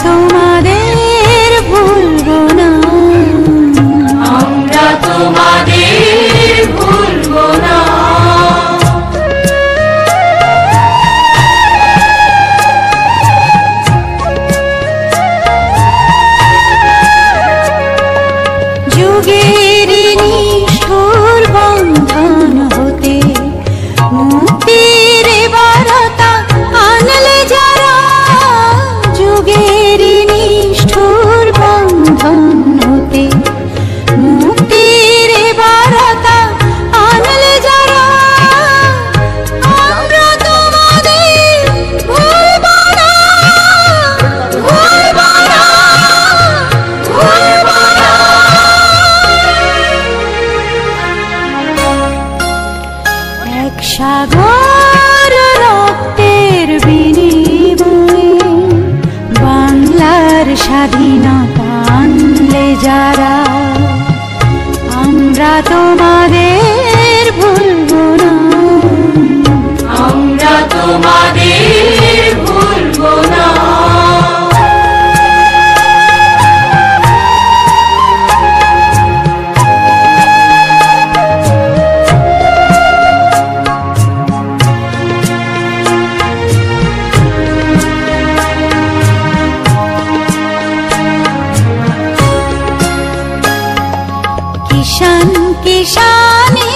তোমাদের ভুলবো না, আমরা তোমাদের ভুলবো না। যুগের নিষ্ঠুর বন্ধন হতে মুক্তির বারতা আনলে যারা, যুগের নিষ্ঠুর বন্ধন হতে মুক্তির বারতা আনলে যারা, আমরা তোমাদের ভুলবো না, ভুলবো না, ভুলবো না। এক সাগর রক্তের বিনিময়ে বাংলার স্বাধীনতা আনলে যারা, আমরা তোমাদের ভুলবো না, আমরা তোমাদের ভুলবো না। কিষান কিষানী